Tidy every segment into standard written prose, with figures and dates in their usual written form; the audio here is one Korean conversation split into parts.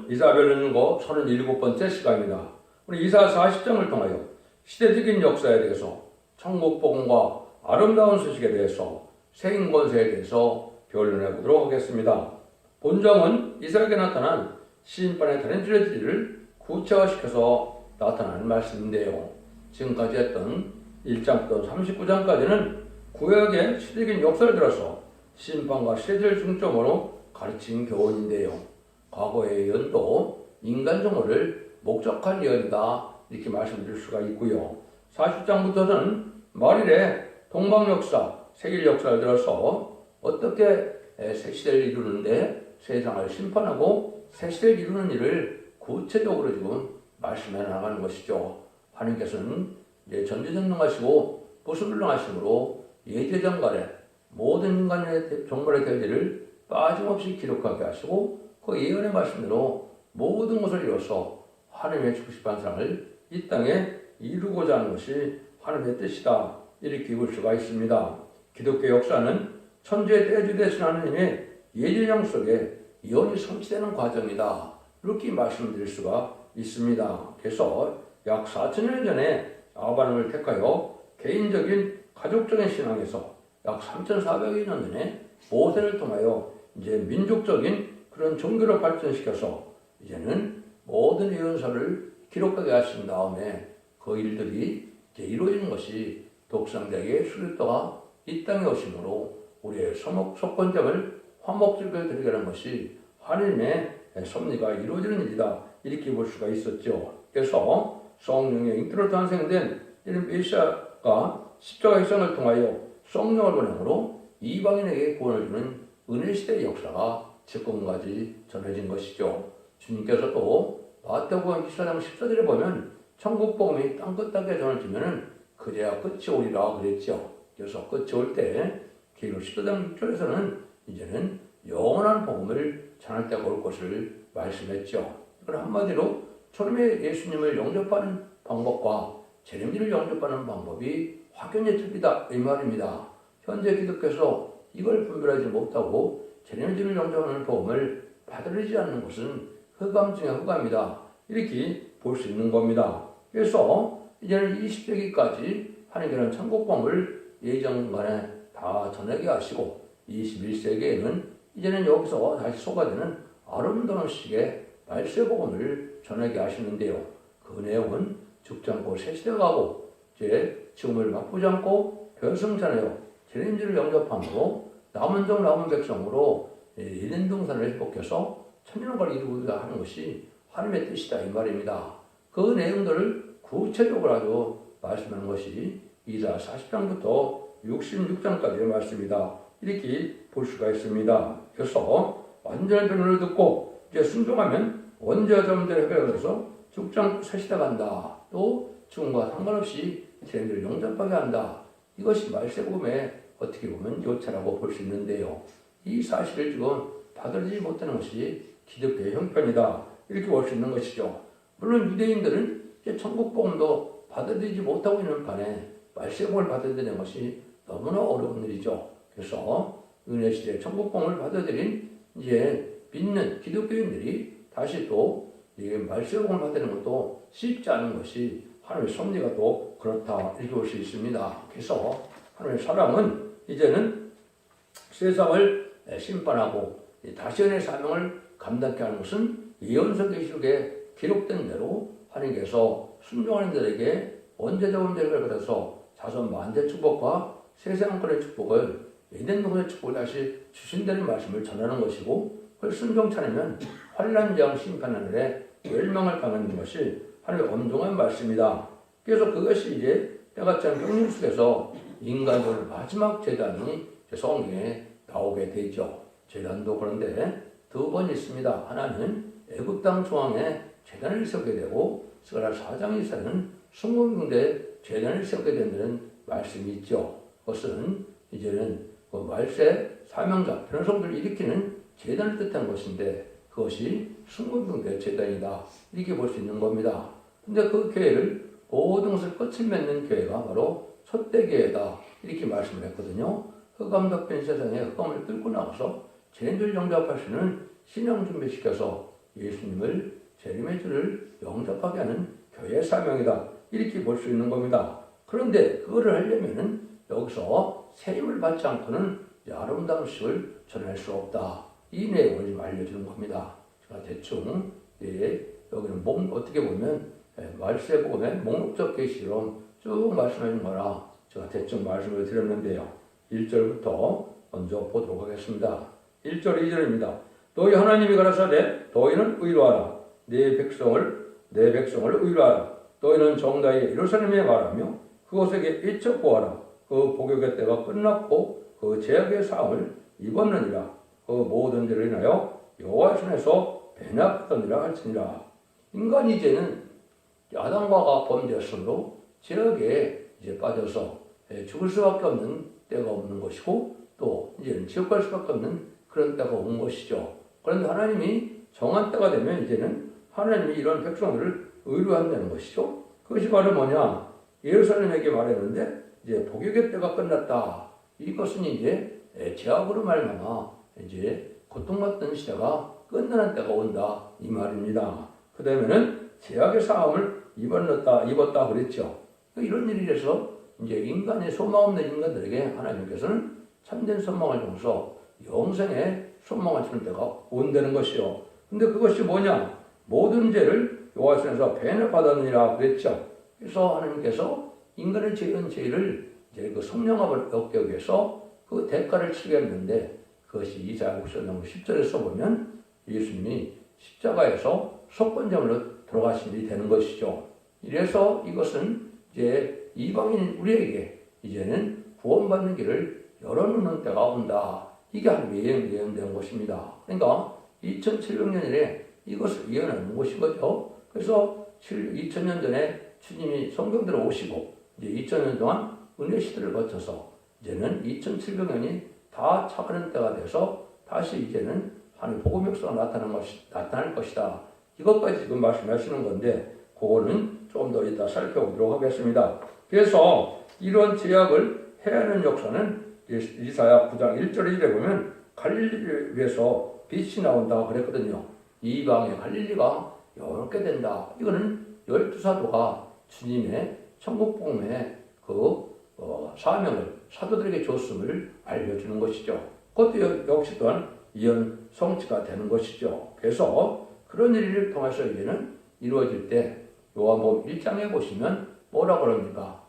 이사별는거 37번째 시간입니다. 우리 이사 40장을 통하여 시대적인 역사에 대해서 천국복음과 아름다운 소식에 대해서 세인권세에 대해서 변론해 보도록 하겠습니다. 본장은 이사에게 나타난 시인판의 다른 주제들을 구체화시켜서 나타나는 말씀인데요. 지금까지 했던 1장부터 39장까지는 구약의 시대적인 역사를 들어서 시인판과 시대를 중점으로 가르친 교훈인데요. 과거의 예언도 인간 정오를 목적한 예언이다 이렇게 말씀드릴 수가 있고요. 40장부터는 말일에 동방 역사, 세계 역사를 들어서 어떻게 새 시대를 이루는데 세상을 심판하고 새 시대를 이루는 일을 구체적으로 지금 말씀해 나가는 것이죠. 하나님께서는 전지전능하시고 무수불능하심으로 예제전갈에 모든 인간의 종말의 될 일을 빠짐없이 기록하게 하시고 그 예언의 말씀대로 모든 것을 이뤄서 하나님의 주시한 사랑을 이 땅에 이루고자 하는 것이 하나님의 뜻이다 이렇게 볼 수가 있습니다. 기독교 역사는 천지의 대주 되신 하나님의 예정령 속에 예언이 성취되는 과정이다 이렇게 말씀드릴 수가 있습니다. 그래서 약 4천년 전에 아브라함을 택하여 개인적인 가족적인 신앙에서 약 3,400여 년 전에 모세를 통하여 이제 민족적인 그런 종교를 발전시켜서 이제는 모든 예언서를 기록하게 하신 다음에 그 일들이 이제 이루어지는 것이 독성대의 수리또가 이 땅에 오심으로 우리의 속건점을 화목제를 드리게 하는 것이 하나님의 섭리가 이루어지는 일이다 이렇게 볼 수가 있었죠. 그래서 성령의 잉태로 탄생된 이런 메시아가 십자가 희생을 통하여 성령을 보냄으로 이방인에게 구원을 주는 은혜시대의 역사가 지금까지 전해진 것이죠. 주님께서도 마태복음 24장 14절에 보면 천국복음이 땅끝땅에 전해지면 그제야 끝이 오리라 그랬죠. 그래서 끝이 올 때 계시록 14장 6절에서는 이제는 영원한 복음을 전할 때가 올 것을 말씀했죠. 그럼 한마디로 처음에 예수님을 영접하는 방법과 재림주를 영접하는 방법이 확연히 틀리다 이 말입니다. 현재 기독교에서 이걸 분별하지 못하고 재림주를 영접하는 복음을 받아들이지 않는 것은 흑암 중의 흑암이다 이렇게 볼 수 있는 겁니다. 그래서 이제는 20세기까지 하나님께서는 천국복음을 예정간에 다 전하게 하시고 21세기에는 이제는 여기서 다시 소가되는 아름다운 시기에 말세복음을 전하게 하시는데요. 그 내용은 죽지 않고 새 시대가 가고 이제 죽음을 맛보지 않고 결승전하여 재림주를 영접함으로 남은 종 남은 백성으로 에덴 동산을 회복해서 천년왕국을 이루고자 하는 것이 하나님의 뜻이다 이 말입니다. 그 내용들을 구체적으로 아주 말씀하는 것이 이사 40장부터 66장까지의 말씀이다 이렇게 볼 수가 있습니다. 그래서 완전한 변론을 듣고 이제 순종하면 언제든 문제를 해결해서 죽지 않고 새 시대 간다. 또 죽음과 상관없이 재림주를 영접하게 한다. 이것이 말세복음의 어떻게 보면 요체라고 볼 수 있는데요. 이 사실을 지금 받아들이지 못하는 것이 기독교의 형편이다. 이렇게 볼 수 있는 것이죠. 물론 유대인들은 이제 천국복음도 받아들이지 못하고 있는 반에 말세복음을 받아들이는 것이 너무나 어려운 일이죠. 그래서 은혜시대 천국복음을 받아들인 이제 믿는 기독교인들이 다시 또 말세복음을 받는 것도 쉽지 않은 것이 하나님의 섭리가 또 그렇다 이렇게 볼 수 있습니다. 그래서 하나님의 사랑은 이제는 세상을 심판하고 다시연의 사명을 감당케 하는 것은 예언서 계시록에 기록된 대로 하나님께서 순종하는 자에게 언제적 은혜를 받아서 자손 만대 축복과 세상권의 축복을 에덴 동산의 축복을 다시 주신다는 말씀을 전하는 것이고 그걸 순종치 않으면 환난장 심판하늘에 멸망을 당하는 것이 하나님의 엄중한 말씀이다. 그래서 그것이 이제 때같지 않은 경륜 속에서 인간의 마지막 재단이 성경에 나오게 되죠. 재단도 그런데 두 번 있습니다. 하나는 애굽 땅 중앙에 재단을 세우게 되고 스가랴 4장에서는 순금경대 재단을 세우게 된다는 말씀이 있죠. 그것은 이제는 그 말세 사명자 변성들을 일으키는 재단을 뜻한 것인데 그것이 순금경대 재단이다 이렇게 볼 수 있는 겁니다. 근데 그 교회를 모든 것을 끝을 맺는 교회가 바로 첫대교회다 이렇게 말씀을 했거든요. 흑암 덮인 세상에 흑암을 뚫고 나가서 재림주를 영접할 수 있는 신앙 준비시켜서 예수님을 재림의 주를 영접하게 하는 교회의 사명이다. 이렇게 볼 수 있는 겁니다. 그런데 그거를 하려면은 여기서 세임을 받지 않고는 아름다운 소식을 전할 수 없다. 이 내용을 좀 알려주는 겁니다. 제가 대충 여기는 어떻게 보면 말세복음의 목록적 계시로 쭉 말씀하신 거라 제가 대충 말씀을 드렸는데요. 1절부터 먼저 보도록 하겠습니다. 1절 2절입니다. 너희 하나님이 가라사대 너희는 의로하라. 내 백성을 의로하라. 너희는 정다이 예루살렘에 말하며 그곳에게 일찍 보아라. 그 복역의 때가 끝났고 그 제약의 사함을 입었느니라. 그 모든 죄를 인하여 여호와의 손에서 배납하더니라 할지니라. 인간이 이제는 아담과가 범죄했으므로 제약에 이제 빠져서 죽을 수밖에 없는 때가 없는 것이고 또 이제는 지옥 갈 수밖에 없는 그런 때가 온 것이죠. 그런데 하나님이 정한 때가 되면 이제는 하나님이 이런 백성들을 의로한다는 것이죠. 그것이 바로 뭐냐? 예루살렘에게 말했는데 이제 복역의 때가 끝났다. 이것은 이제 제약으로 말미암아 이제 고통받던 시대가 끝나는 때가 온다 이 말입니다. 그 다음에는 제약의 사함을 입었다 그랬죠. 이런 일이 돼서 이제 인간의 소망 없는 인간들에게 하나님께서는 참된 소망을 주면서 영생의 소망을 주는 때가 온다는 것이요. 근데 그것이 뭐냐? 모든 죄를 여호와의 손에서 배를 받았느니라 그랬죠. 그래서 하나님께서 인간의 죄를 이제 그 성령함을 얻기 위해서 그 대가를 치게 했는데 그것이 이사야 60장 10절에서 보면 예수님이 십자가에서 속건제물로 돌아가신 일이 되는 것이죠. 이래서 이것은 이제 이방인 우리에게 이제는 구원받는 길을 열어놓는 때가 온다. 이게 하나님의 예언된 것입니다. 그러니까 2700년에 이것을 예언하는 것인 거죠. 그래서 2000년 전에 주님이 성경대로 오시고 이제 2000년 동안 은혜 시대를 거쳐서 이제는 2700년이 다 차가는 때가 돼서 다시 이제는 하나님 복음 역사가 나타날 것이다. 이것까지 지금 말씀하시는 건데 그거는 좀 더 이따 살펴보도록 하겠습니다. 그래서 이런 제약을 해야 하는 역사는 이사야 9장 1절 1절에 보면 갈릴리에서 빛이 나온다 그랬거든요. 이방의 갈릴리가 이렇게 된다. 이거는 12사도가 주님의 천국복음의 사명을 사도들에게 줬음을 알려주는 것이죠. 그것도 역시 또한 이언 성취가 되는 것이죠. 그래서 그런 일을 통해서 이제는 이루어질 때 요한복음 1장에 보시면 뭐라 그럽니까?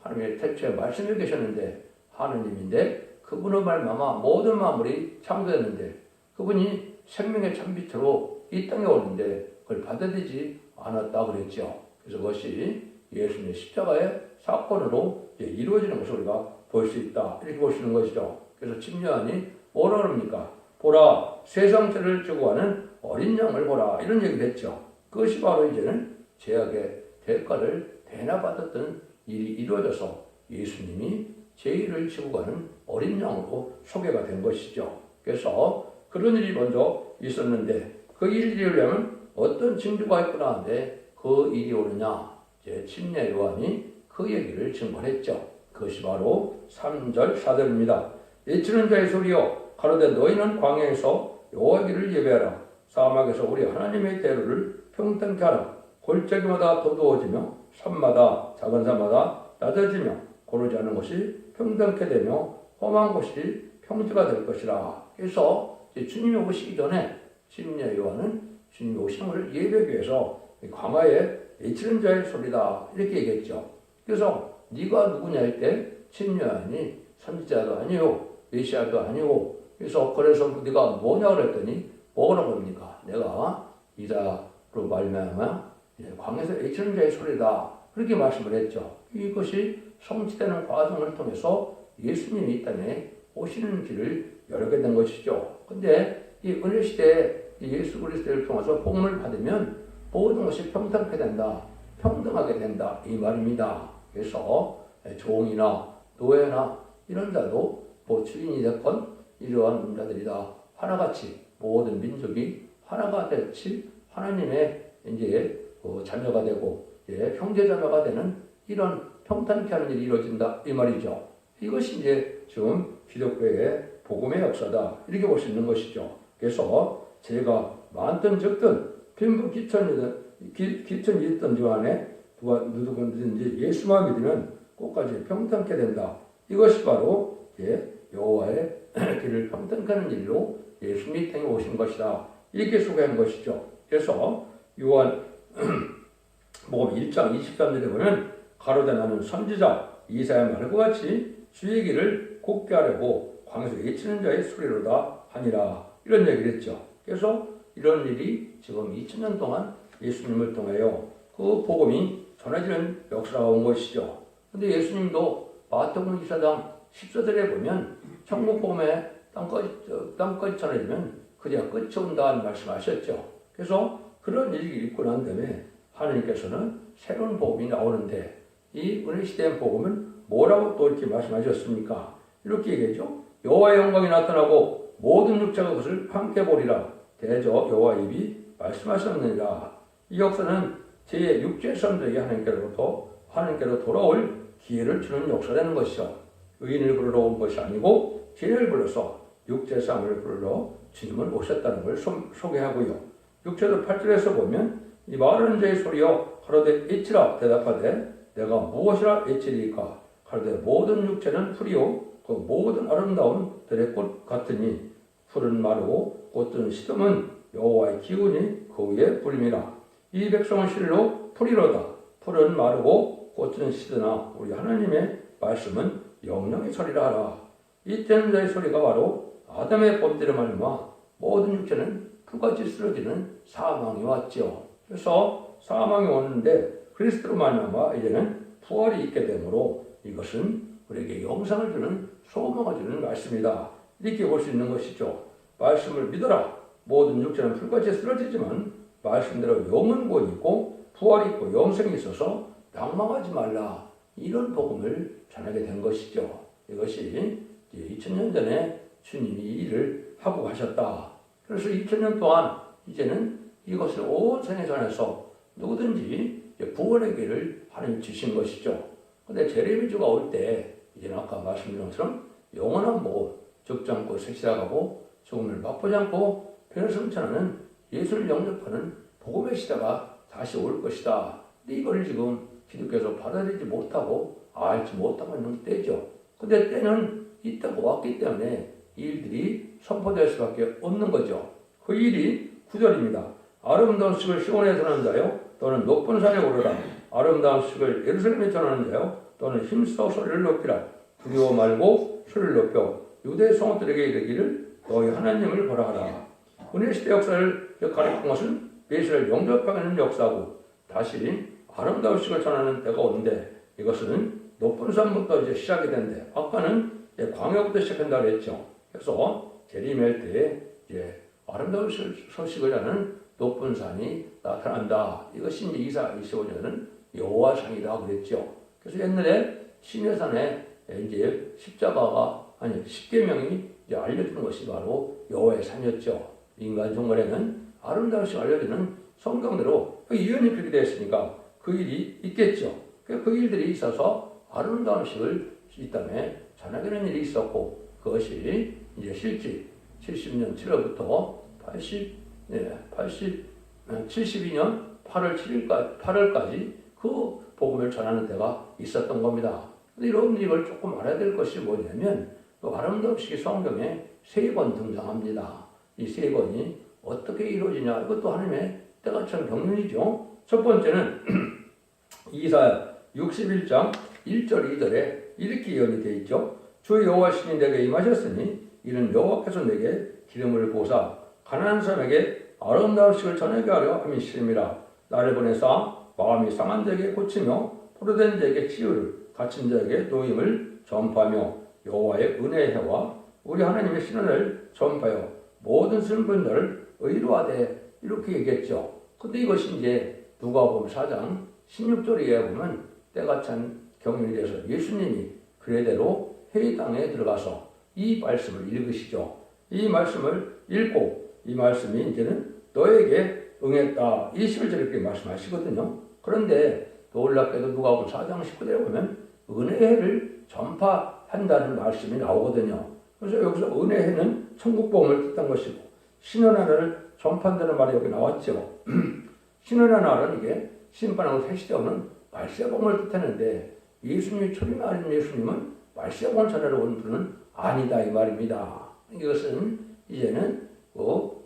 하나님의 태초에 말씀해 계셨는데 하느님인데 그분의 말미암아 모든 만물이 창조됐는데 그분이 생명의 참빛으로 이 땅에 오는데 그걸 받아들이지 않았다 그랬죠. 그래서 그것이 예수님의 십자가의 사건으로 이루어지는 것을 우리가 볼 수 있다. 이렇게 보시는 것이죠. 그래서 침례요한이 뭐라 그럽니까? 보라 세상 죄를 지고 가는 어린 양을 보라 이런 얘기를 했죠. 그것이 바로 이제는 죄악의 대가를 대납받았던 일이 이루어져서 예수님이 죄를 지고 가는 어린 양으로 소개가 된 것이죠. 그래서 그런 일이 먼저 있었는데 그 일이 이루려면 어떤 징조가 있구나 하는데 그 일이 오느냐 이제 침례요한이 그 얘기를 증거했죠. 그것이 바로 3절 4절입니다. 외치는 자의 소리여 가로되 너희는 광야에서 여호와의 길을 예배하라. 사막에서 우리 하나님의 대로를 평탄케 하라. 골짜기마다 도두어지며 산마다 작은 산마다 낮아지며 고르지 않은 것이 평탄케 되며 험한 곳이 평지가 될 것이라. 그래서 주님이 오시기 전에 침례요한은 주님이 오신 것을 예배하기 위해서 광야에 외치는 자의 소리다 이렇게 얘기했죠. 그래서 네가 누구냐 할 때 침례요한이 선지자도 아니요 메시아도 아니고 그래서 네가 뭐냐 그랬더니 뭐라고 합니까? 내가 이사로 말미암아 광야에서 외치는 자의 소리다 그렇게 말씀을 했죠. 이것이 성취되는 과정을 통해서 예수님이 이 땅에 오시는 길을 열게 된 것이죠. 근데 이 은혜 시대에 예수 그리스도를 통해서 복음을 받으면 모든 것이 평탄케 된다, 평등하게 된다 이 말입니다. 그래서 종이나 노예나 이런 자도 주인이 됐건 이러한 자들이다 하나같이 모든 민족이 하나가 되치 하나님의 이제 자녀가 되고 형제 자매가 되는 이런 평탄케 하는 일이 이루어진다 이 말이죠. 이것이 이제 지금 기독교의 복음의 역사다 이렇게 볼 수 있는 것이죠. 그래서 죄가 많든 적든 빈부 기천이 있던 집안에 누구든지 예수만 믿으면 끝까지 평탄케 된다. 이것이 바로 여호와의 길을 평탄케 하는 일로 예수님이 땅에 오신 것이다. 이렇게 소개한 것이죠. 그래서 요한 복음 1장 23절에 보면 가로되 나는 선지자 이사야 말과 같이 주의 길을 곱게 하려고 광야에 외치는 자의 소리로다 하니라. 이런 얘기를 했죠. 그래서 이런 일이 지금 2000년 동안 예수님을 통하여 그 복음이 전해지는 역사가 온 것이죠. 근데 예수님도 마태복음 24장 14절에 보면 천국 복음에 땅까지 전해지면 그제야 끝이 온다는 말씀하셨죠. 그래서 그런 일이 있고 난 다음에 하나님께서는 새로운 복음이 나오는데 이 은혜 시대의 복음은 뭐라고 또 이렇게 말씀하셨습니까? 이렇게 얘기하죠. 여호와의 영광이 나타나고 모든 육체가 그것을 함께 보리라. 대저 여호와 입이 말씀하셨느니라. 이 역사는 제6제 사람들에게 하나님께로 돌아올 기회를 주는 역사라는 것이죠. 의인을 부르러 온 것이 아니고 죄를 불러서 육체 사람을 부르러 주님은 오셨다는 걸 소개하고요. 6절도 8절에서 보면 이 말하는 자의 소리여 가로되 애치라 대답하되 내가 무엇이라 애치리까 가로되 모든 육체는 풀이요 그 모든 아름다운 들의 꽃 같으니 풀은 마르고 꽃은 시듬은 여호와의 기운이 그 위에 불림이라. 이 백성은 실로 풀이로다. 풀은 마르고 꽃은 시드나 우리 하나님의 말씀은 영영의 소리라 하라. 이 때는 자의 소리가 바로 아담의 본때를 말미암아 모든 육체는 풀같이 쓰러지는 사망이 왔죠. 그래서 사망이 왔는데 그리스도로 말미암아 이제는 부활이 있게 되므로 이것은 우리에게 영상을 주는 소망을 주는 말씀이다. 이렇게 볼 수 있는 것이죠. 말씀을 믿어라. 모든 육체는 풀같이 쓰러지지만 말씀대로 영은 곧 있고 부활이 있고 영생이 있어서 낭망하지 말라. 이런 복음을 전하게 된 것이죠. 이것이 2000년 전에 주님이 이 일을 하고 가셨다. 그래서 2000년 동안 이제는 이것을 온 세상에 전해서 누구든지 구원의 길을 하나님 주신 것이죠. 근데 제레미주가 올 때 이제는 아까 말씀드린 것처럼 영원한 죽지 않고 색시하고 죽음을 맛보지 않고 변성천하는 예수를 영접하는 복음의 시대가 다시 올 것이다. 근데 이걸 지금 기독교에서 받아들이지 못하고 알지 못하고 있는 때죠. 근데 때는 이때가 왔기 때문에 이 일들이 선포될 수밖에 없는 거죠. 그 일이 9절입니다. 아름다운 식을 시온에 전하는 자요 또는 높은 산에 오르라. 아름다운 식을 예루살렘에 전하는 자요 또는 힘써 소리를 높이라. 두려워 말고 소리를 높여 유대 성읍들에게 이르기를 너희 하나님을 보라 하라. 은혜 시대 역사를 가리킨 것은 메시아를 영접하는 역사고 다시 아름다운 식을 전하는 때가 오는데 이것은 높은 산부터 이제 시작이 되는데 아까는 광야부터 시작한다 그랬죠. 그래서 재림할 때 이제 아름다운 소식을 전하는 높은 산이 나타난다. 이것이 이제 이사 25년은 여호와상이다 그랬죠. 그래서 옛날에 시내산에 이제 십계명이 이제 알려주는 것이 바로 여호와의 산이었죠. 인간 종말에는 아름다운 식 알려주는 성경대로 예언이 표기되었으니까 그 일이 있겠죠. 그 일들이 있어서 아름다운 식을 이 땅에 전하게 일이 있었고 그것이 이제 실제 70년 7월부터 72년 8월까지 그 복음을 전하는 때가 있었던 겁니다. 근데 이런 이걸 조금 알아야 될 것이 뭐냐면 그 아름다운 식이 성경에 3번 등장합니다. 이 3번이 어떻게 이루어지냐 이것도 하나님의 때같은 경륜이죠. 첫 번째는 이사야 61장 1절 2절에 이렇게 예언이 되어 있죠. 주 여호와 신이 내게 임하셨으니 이는 여호와께서 내게 기름을 부으사 가난한 사람에게 아름다운 식을 전하게 하려 함이심이라. 나를 보내사 마음이 상한 자에게 고치며 포로된 자에게 치유를 갇힌 자에게 노임을 전파하며 여호와의 은혜의 해와 우리 하나님의 신원을 전파하여 모든 슬픈 자를 의로 하되 이렇게 얘기했죠. 근데 이것이 이제 누가복음 4장 16절에 보면 때가 찬 경륜이 돼서 예수님이 그대로 회의 땅에 들어가서 이 말씀을 읽으시죠. 이 말씀을 읽고 이 말씀이 이제는 너에게 응했다. 21절에 이렇게 말씀하시거든요. 그런데 놀랍게도 누가복음 4장 19절에 보면 은혜를 전파한다는 말씀이 나오거든요. 그래서 여기서 은혜는 천국복음을 뜻한 것이고 신원하나를 전판되는 말이 여기 나왔죠. 신원의 날은 이게 심판하고 세시되어는 말세봉을 뜻하는데 예수님이 초림하신 예수님은 말세봉을 전하러 온 분은 아니다 이 말입니다. 이것은 이제는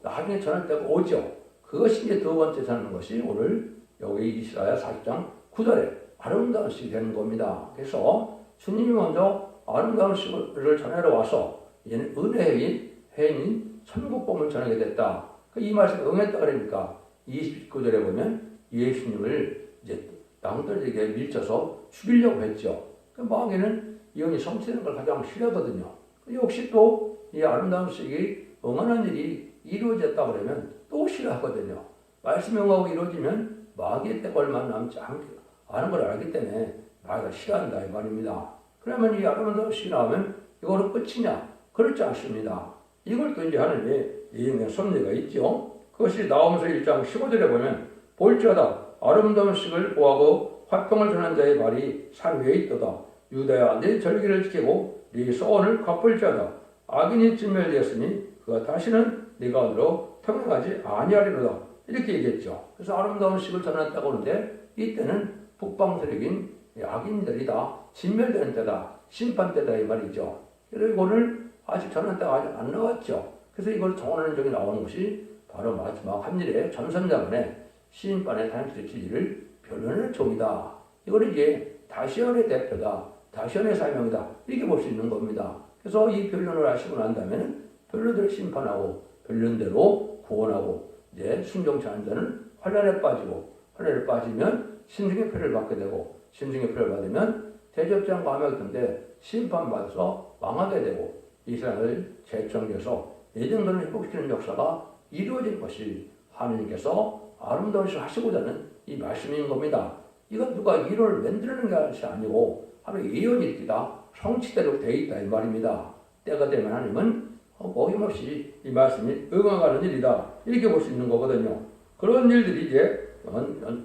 나중에 전할 때가 오죠. 그것이 이제 두 번째 전하는 것이 오늘 여기 이사야 40장 9절에 아름다운 시이 되는 겁니다. 그래서 주님이 먼저 아름다운 시를 전하러 와서 이제는 은혜의 해인 천국복음을 전하게 됐다. 이 말씀에 응했다 그러니까 29절에 보면 예수님을 이제 남들에게 밀쳐서 죽이려고 했죠. 마귀는 이혼이 성취되는 걸 가장 싫어하거든요. 역시 또 이 아름다운 시기 응하는 일이 이루어졌다 그러면 또 싫어하거든요. 말씀이 응하고 이루어지면 마귀의 때가 얼마 남지 않은 걸 알기 때문에 마귀가 싫어한다 이 말입니다. 그러면 이 아름다운 시기 나오면 이거로 끝이냐? 그렇지 않습니다. 이걸 또 이제 하는데 이행의 섭리가 있죠. 그것이 나오면서 1장 15절에 보면 볼지어다 아름다운 식을 보하고 화평을 전한 자의 발이 산 위에 있도다. 유다야 네 절기를 지키고 네 소원을 갚을지어다. 악인이 진멸되었으니 그가 다시는 네 가운데로 평행하지 아니하리로다. 이렇게 얘기했죠. 그래서 아름다운 식을 전한다고 하는데 이때는 북방 세력인 악인들이 다 진멸되는 때다. 심판 때다 이 말이죠. 그래서 이거를 아직 전한 때가 아직 안 나왔죠. 그래서 이걸 정언하는 적이 나오는 것이 바로 마지막 한일의 전선자문에 시인반의 단수의 진리를 변론하는 종이다. 이거는 이제 다시언의 대표다. 다시언의 사명이다. 이렇게 볼 수 있는 겁니다. 그래서 이 변론을 하시고 난 다음에는 변론대로 심판하고 변론대로 구원하고 이제 순종치 않는 자는 환란에 빠지고 환란에 빠지면 신중의 표를 받게 되고 신중의 표를 받으면 대접장과 함께 텐데 심판받아서 망하게 되고 이 세상을 재청해서 예정대로 회복시키는 역사가 이루어질 것이 하느님께서 아름다운 시 하시고자 하는 이 말씀인 겁니다. 이건 누가 이론을 만드는 것이 아니고 하루 예언이 있다 성취대로 되어 있다 이 말입니다. 때가 되면 하나님은 어김없이 이 말씀이 응하가는 일이다 이렇게 볼 수 있는 거거든요. 그런 일들이 이제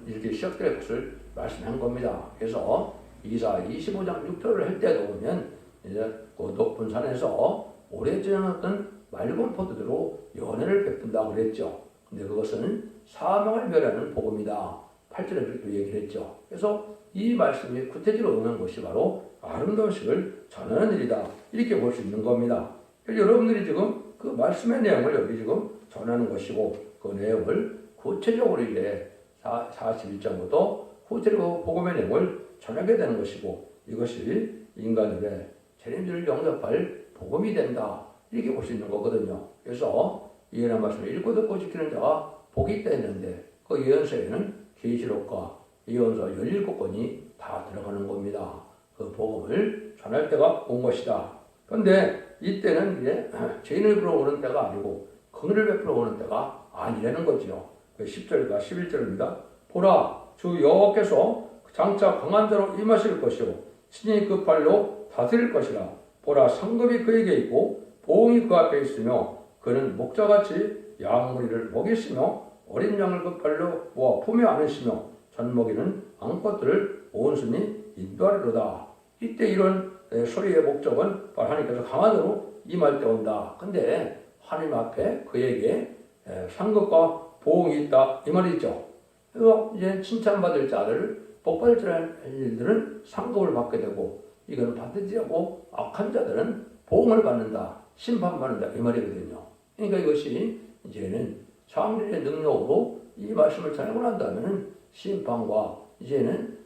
이렇게 시작될 것을 말씀한 겁니다. 그래서 이사 25장 6절을 할 때도 보면 이제 그 높은 산에서 오래전에 어떤 맑은 포도주로 연회를 베푼다고 그랬죠. 근데 그것은 사망을 멸하는 복음이다. 8절에 그렇게 얘기를 했죠. 그래서 이 말씀이 구체적으로 응한 것이 바로 아름다운 식을 전하는 일이다. 이렇게 볼 수 있는 겁니다. 여러분들이 지금 그 말씀의 내용을 여기 지금 전하는 것이고 그 내용을 구체적으로 이제 41장부터 구체적으로 복음의 내용을 전하게 되는 것이고 이것이 인간들의 재림주를 영접할 복음이 된다. 이렇게 볼 수 있는 거거든요. 그래서 예언한 말씀을 읽고 듣고 지키는 자가 복이 있다 했는데 그 예언서에는 계시록과 예언서 17권이 다 들어가는 겁니다. 그 복음을 전할 때가 온 것이다. 그런데 이때는 이제 죄인을 불러오는 때가 아니고 긍휼을 베풀어 오는 때가 아니라는 거죠. 10절과 11절입니다. 보라 주 여호와께서 장차 강한 자로 임하실 것이요 친히 그 팔로 다스릴 것이라. 보라 상급이 그에게 있고 보응이 그 앞에 있으며 그는 목자같이 양무리를 먹이시며 어린 양을 그 팔로 모아 품에 안으시며 젖먹이는 암컷들을 온순히 인도하리로다. 이때 이런 소리의 목적은 바로 하나님께서 강하도록 임할 때 온다. 근데 하나님 앞에 그에게 상급과 보응이 있다 이 말이죠. 그래서 이제 칭찬받을 자들 복받을 일들은 상급을 받게 되고 이건 받지 않고 악한 자들은 보응을 받는다. 심판받는다 이 말이거든요. 그러니까 이것이 이제는 창조의 능력으로 이 말씀을 전하고 난 다음에는 심판과 이제는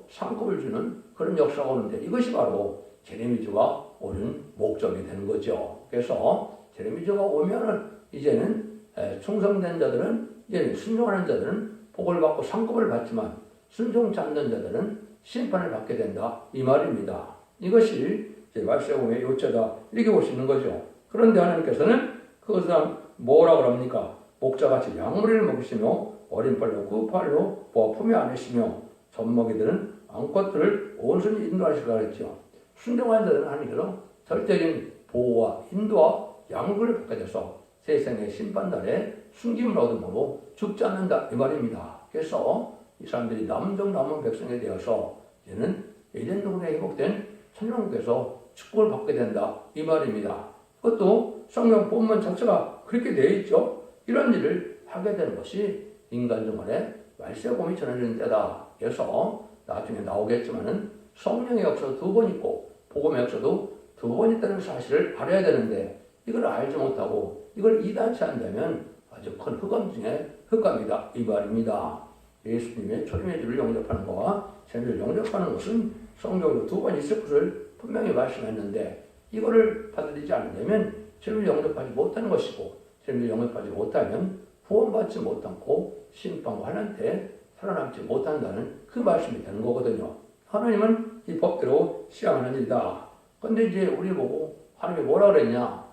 상급을 주는 그런 역사가 오는데 이것이 바로 제레미주가 오는 목적이 되는 거죠. 그래서 제레미주가 오면은 이제는 충성된 자들은 이제 순종하는 자들은 복을 받고 상급을 받지만 순종치 않는 자들은 심판을 받게 된다 이 말입니다. 이것이 말세에 보면 요체다 이렇게 볼 수 있는 거죠. 그런데 하나님께서는 그것은 뭐라고 합니까? 목자같이 양무리를 먹이시며 어린 팔로 그 팔로 보아 품에 안으시며 젖먹이들은 암컷들을 온순히 인도하시라 했죠. 순종하는 자들은 하나님께서 절대적인 보호와 인도와 양육을 받게 돼서 세상의 심판날에 숨김을 얻음으로 죽지 않는다 이 말입니다. 그래서 이 사람들이 남은 백성에 되어서 이제는 에덴 동산에 회복된 천년국에서 축복을 받게 된다 이 말입니다. 그것도 성경 본문 자체가 그렇게 되어 있죠. 이런 일을 하게 되는 것이 인간 중간에 말세곰이 전해지는 때다. 그래서 나중에 나오겠지만은 성령의 역사도 두 번 있고 복음의 역사도 두 번 있다는 사실을 알아야 되는데 이걸 알지 못하고 이걸 이단치 한다면 아주 큰 흑암 중에 흑암이다 이 말입니다. 예수님의 초림의 주를 영접하는 것과 세례를 영접하는 것은 성경으로 두 번 있을 것을 분명히 말씀했는데 이거를 받아들이지 않으려면 세례를 영접하지 못하는 것이고 세례를 영접하지 못하면 구원받지 못하고 심판과 환난 때 살아남지 못한다는 그 말씀이 되는 거거든요. 하나님은 이 법대로 시행하는 일이다. 근데 이제 우리 보고 하나님이 뭐라 그랬냐?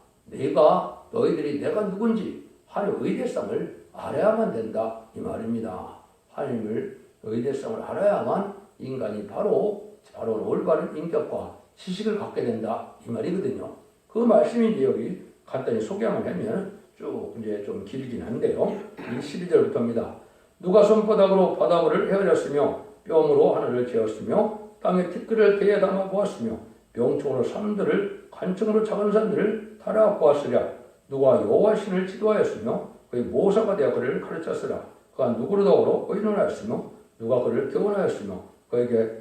너희들이 내가 누군지 하나님의 의대성을 알아야만 된다 이 말입니다. 하나님을 의대성을 알아야만 인간이 바로 올바른 인격과 지식을 갖게 된다 이 말이거든요. 그 말씀이 이제 여기 간단히 소개만 하면 쭉 이제 좀 길긴 한데요. 이 12절부터입니다. 누가 손바닥으로 바다를 헤어졌으며 뼘으로 하늘을 재었으며 땅에 티끌을 개에 담아 보았으며 명총으로 산들을 간청으로 작은 산들을 달아 보았으랴. 누가 여호와 신을 지도하였으며 그의 모사가 되어 그를 가르쳤으라. 그가 누구로 더불어 의논하였으며 누가 그를 교훈하였으며 그에게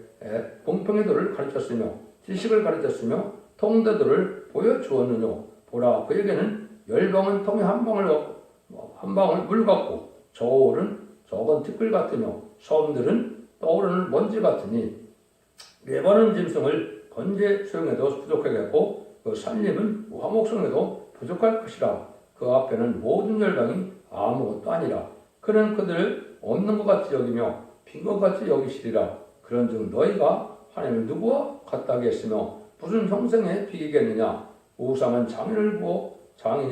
공평의 도를 가르쳤으며 지식을 가르쳤으며 통대도를 보여주었느뇨. 보라 그에게는 열방은 통에 한 방울 물 같고 저울은 적은 티끌 같으며 섬들은 떠오르는 먼지 같으니 매번은 짐승을 번제 소용에도 부족하겠고 그 산림은 화목성에도 부족할 것이라. 그 앞에는 모든 열방이 아무것도 아니라 그는 그들을 없는 것 같이 여기며 빈 것 같이 여기시리라. 그런즉 너희가 하나님을 누구와 같다 하겠으며 무슨 형상에 비기겠느냐. 우상은 장인이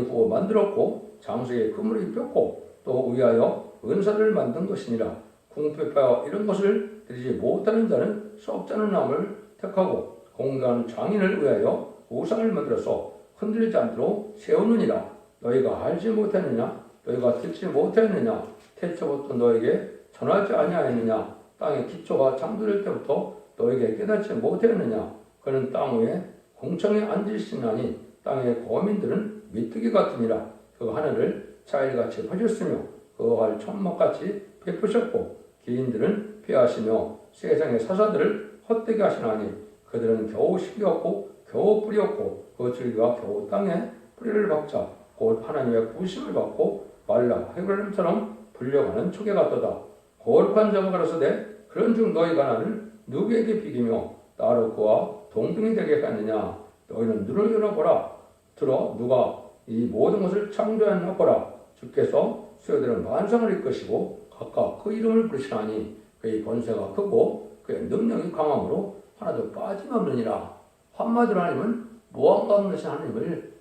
부어 만들었고 장석에 금을 입혔고 또 위하여 은사를 만든 것이니라. 궁핍하여 이런 것을 드리지 못하는 자는 썩지 않은 나무를 택하고 공경하는 장인을 위하여 우상을 만들어서 흔들리지 않도록 세우느니라. 너희가 알지 못했느냐? 너희가 듣지 못했느냐? 태초부터 너에게 전하지 아니하였느냐? 땅의 기초가 창조될 때부터 너에게 깨닫지 못했느냐? 그는 땅 위에 공청에 앉으시나니 땅의 거민들은 미뜨기 같으니라. 그 하늘을 자일같이 펴셨으며 그 할 천막같이 베푸셨고 기인들은 피하시며 세상의 사사들을 헛되게 하시나니 그들은 겨우 식이었고 겨우 뿌리였고 그 줄기가 겨우 땅에 뿌리를 박자 곧 하나님의 부심을 받고 말라 해골림처럼 불려가는 촉에 같도다. 거룩한 자가 가라사대 그런즉 너희가 나를 누구에게 비기며 나로 그와 동등이 되게 하느냐. 너희는 눈을 열어보라. 들어 누가 이 모든 것을 창조했나 보라. 주께서 수여들은 만상을 이끄시고 각각 그 이름을 부르시나니 그의 권세가 크고 그의 능력이 강함으로 하나도 빠짐없느니라. 한마디로 하나님은 무한가 없는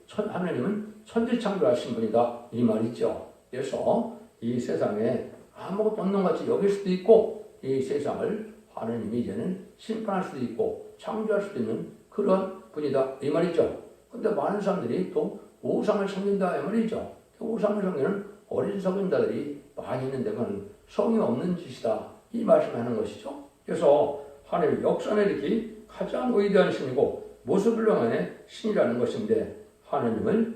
하나님은 천지창조하신 분이다 이 말이죠. 그래서 이 세상에 아무것도 없는 것 같이 여길 수도 있고 이 세상을 하나님이 이제는 심판할 수도 있고 창조할 수도 있는 그런 분이다 이 말이죠. 근데 많은 사람들이 또 우상을 섬긴다 이 말이죠. 우상을 섬기는 어린 성인자들이 많이 있는데 그건 성이 없는 짓이다 이 말씀을 하는 것이죠. 그래서 하나님의 역사를 일으키 가장 위대한 신이고 모습을명한의 신이라는 것인데 하나님을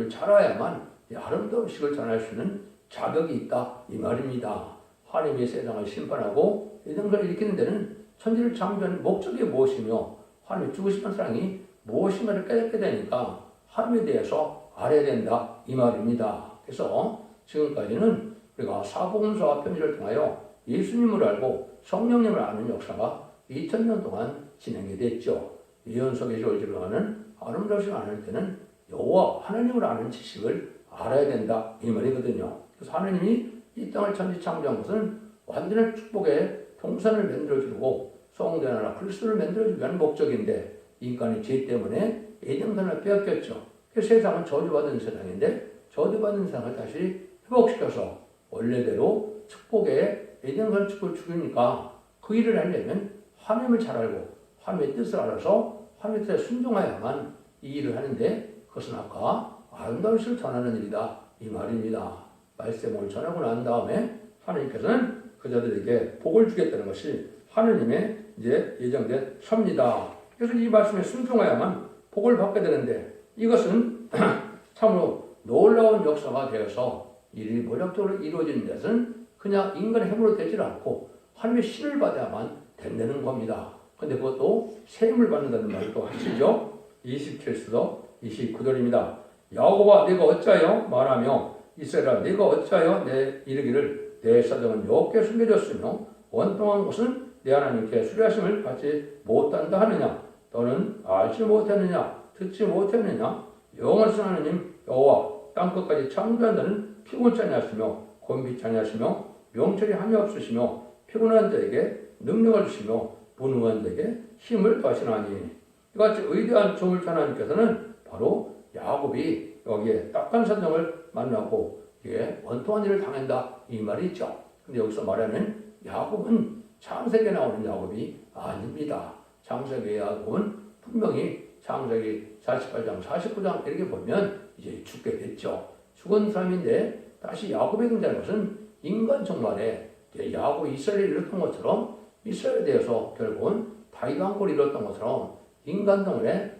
잘 알아야만 이 아름다운 식을 전할 수 있는 자격이 있다 이 말입니다. 하나님이 세상을 심판하고 세상을 일으키는 데는 천지를 창조한 목적이 무엇이며 하나님이 죽으시는 사랑이 무엇인가를 깨닫게 되니까 하나님에 대해서 알아야 된다 이 말입니다. 그래서 지금까지는 우리가 사복음서와 편지를 통하여 예수님을 알고 성령님을 아는 역사가 2000년 동안 진행이 됐죠. 예언석의 졸지를 아는 아름다우신 아는 때는 여호와 하나님을 아는 지식을 알아야 된다 이 말이거든요. 그래서 하나님이 이 땅을 천지 창조한 것은 완전한 축복의 동산을 만들어주고 성대 나라 그리스도를 만들어주기 위한 목적인데 인간의 죄 때문에 에덴산을 빼앗겼죠. 그래서 세상은 저주받은 세상인데 저주받은 세상을 다시 회복시켜서 원래대로 축복의 에덴산 축복을 주니까 그 일을 하려면 하나님을 잘 알고 하나님의 뜻을 알아서 하나님의 뜻에 순종해야만 이 일을 하는데 그것은 아까 아름다운 것을 전하는 일이다 이 말입니다. 말씀을 전하고 난 다음에 하나님께서는 그 자들에게 복을 주겠다는 것이 하나님의 이제 예정된 섭니다. 그래서 이 말씀에 순종해야만 복을 받게 되는데 이것은 참으로 놀라운 역사가 되어서 일이 모략적으로 이루어지는 것은 그냥 인간의 힘으로 되질 않고 하나님의 신을 받아야만 된다는 겁니다. 근데 그것도 세임을 받는다는 말을 또 하시죠. 27서 29절입니다. 야곱아 네가 어찌하여 말하며 이스라엘아 네가 어찌하여 내 이르기를 내 사정은 여호와께 숨겨졌으며 원통한 것은 내 하나님께 수리하심을 받지 못한다 하느냐 너는 알지 못하느냐 듣지 못하느냐 영원하신 하나님 여호와 땅끝까지 창조한 자는 피곤치 아니하시며 곤비치 아니하시며 명철이 한이 없으시며 피곤한 자에게 능력을 주시며 무능한 자에게 힘을 더하시나니 이같이 위대한 종을 하나님께서는 바로 야곱이 여기에 딱한 사정을 만나고 원통한 일을 당한다 이 말이 있죠. 근데 여기서 말하는 야곱은 창세기에 나오는 야곱이 아닙니다. 창세기의 야곱은 분명히 창세기 48장 49장 이렇게 보면 이제 죽게 됐죠. 죽은 사람인데 다시 야곱이 등장한 것은 인간 정말에 야곱이 이스라엘을 이뤘던 것처럼 이스라엘에 대해서 결국은 다윗 왕국을 이뤘던 것처럼 인간 동안에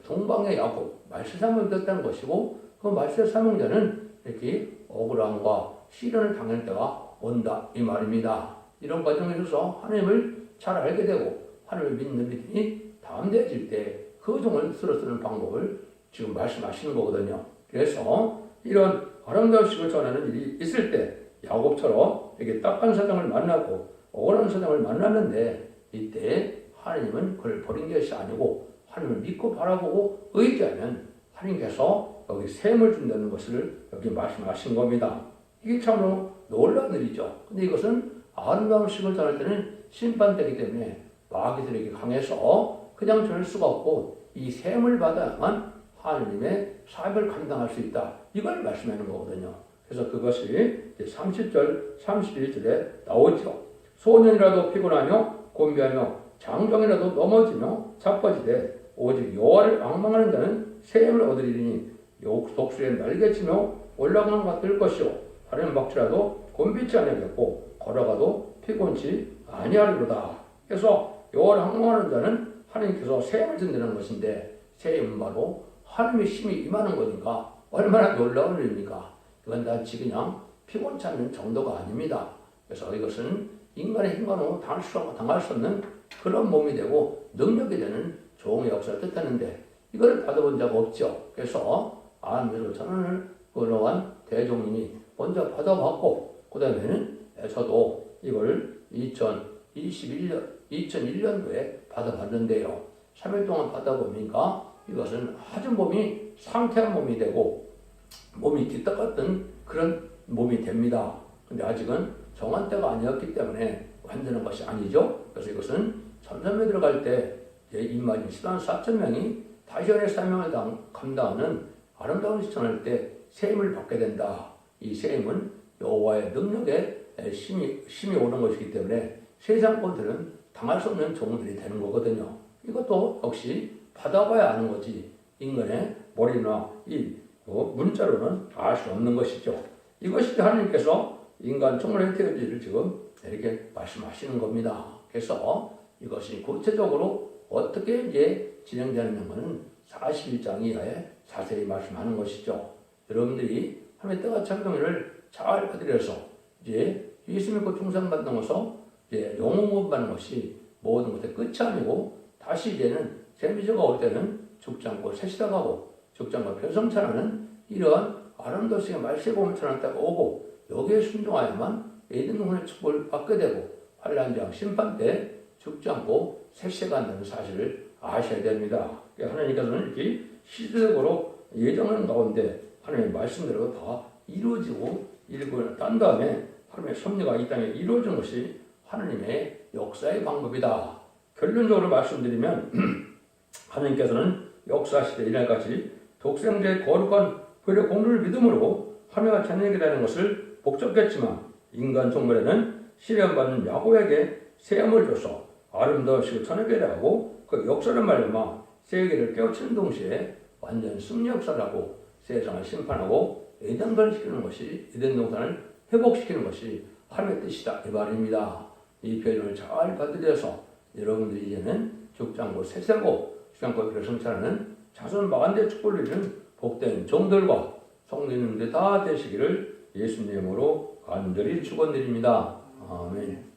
동방의 야곱 말세사명을 이뤘다는 것이고 그 말세사명자는 이렇게 억울함과 시련을 당할 때가 온다 이 말입니다. 이런 과정에 있어서 하나님을 잘 알게 되고 하나님을 믿는 믿음이 담대해질 때 그 종을 쓰는 방법을 지금 말씀하시는 거거든요. 그래서 이런 아름다운 식을 전하는 일이 있을 때 야곱처럼 이렇게 딱한 사정을 만나고 억울한 사정을 만났는데 이때 하나님은 그를 버린 것이 아니고 하나님을 믿고 바라보고 의지하면 하나님께서 여기 샘을 준다는 것을 여기 말씀하신 겁니다. 이게 참으로 놀라운 일이죠. 근데 이것은 아름다운 식을 전할 때는 심판되기 때문에 마귀들에게 강해서 그냥 전할 수가 없고 이 샘을 받아야만 하나님의 사역을 감당할 수 있다. 이걸 말씀하는 거거든요. 그래서 그것이 30절, 31절에 나오죠. 소년이라도 피곤하며 곤비하며 장정이라도 넘어지며 자빠지되 오직 여호와를 앙망하는 자는 샘을 얻으리니 독수리에 날개치며 올라가는 것 될 것이요 다른 박쥐라도 곤비치 아니하겠고 걸어가도 피곤치 아니하리로다. 그래서 여호와를 앙망하는 자는 하나님께서 샘을 준다는 것인데 샘은 바로 하나님의 힘이 임하는 거니까 얼마나 놀라운 일입니까? 이건 단지 그냥 피곤치 않는 정도가 아닙니다. 그래서 이것은 인간의 힘과는 당할 수 없는 그런 몸이 되고 능력이 되는 종의 역사를 뜻하는데 이걸 받아본 적 없죠. 그래서 아멘으로 전환을 그러한 대종님이 먼저 받아봤고 그 다음에는 저도 이걸 2001년도에 받아봤는데요. 3일 동안 받아보니까 이것은 아주 몸이 상쾌한 몸이 되고 몸이 뒷떡 같은 그런 몸이 됩니다. 근데 아직은 정한 때가 아니었기 때문에 완전한 것이 아니죠. 그래서 이것은 전점에 들어갈 때 임마진 14만 4천 명이 다시원의 사명을 감당하는 아름다운 시청할 때 세임을 받게 된다. 이 세임은 여호와의 능력에 힘이 오는 것이기 때문에 세상 권들은 당할 수 없는 종들이 되는 거거든요. 이것도 역시 받아봐야 아는 거지 인간의 머리나 이 문자로는 알 수 없는 것이죠. 이것이 하나님께서 인간 총괄의 태어지를 지금 이렇게 말씀하시는 겁니다. 그래서 이것이 구체적으로 어떻게 이제 진행되는 것은 41장 이하에 자세히 말씀하는 것이죠. 여러분들이 하나님의 때가 참정을 잘 받으려서 이제 예수 믿고 충성받는 것서 이제 영웅 받는 것이 모든 것의 끝이 아니고 다시 이제는 세미저가 올 때는 죽지 않고 새시다가고 죽지 않고 변성찬하는 이러한 아름다우시게 말세봄을 전할 때가 오고 여기에 순종하야만 에덴 동산의 축복을 받게 되고 환란장 심판 때 죽지 않고 새시가 간다는 사실을 아셔야 됩니다. 하나님께서는 이렇게 시대적으로 예정하는 가운데 하나님의 말씀대로 다 이루어지고 일을 딴 다음에 하나님의 섭리가 이 땅에 이루어진 것이 하나님의 역사의 방법이다. 결론적으로 말씀드리면 하나님께서는 역사시대 이날까지 독생자의 거룩한 불의 공로를 믿음으로 하나님과 자녀에게라는 것을 복잡했지만 인간 종말에는 시련받는 야곱에게 세움을 줘서 아름다운 식을 천하게 하고 그 역사를 말미암아 세계를 깨우치는 동시에 완전 승리 역사를 하고 세상을 심판하고 에덴동산시키는 것이 에덴동산을 회복시키는 것이 하나님의 뜻이다 이 말입니다. 이 표현을 잘 받들여서 여러분들이 이제는 죽지 않고 새세고 죽지 않고 별을 성찬하는 자손 마간대 축복을 누리는 복된 종들과 성도님들 다 되시기를 예수님으로 간절히 축원드립니다. 아멘.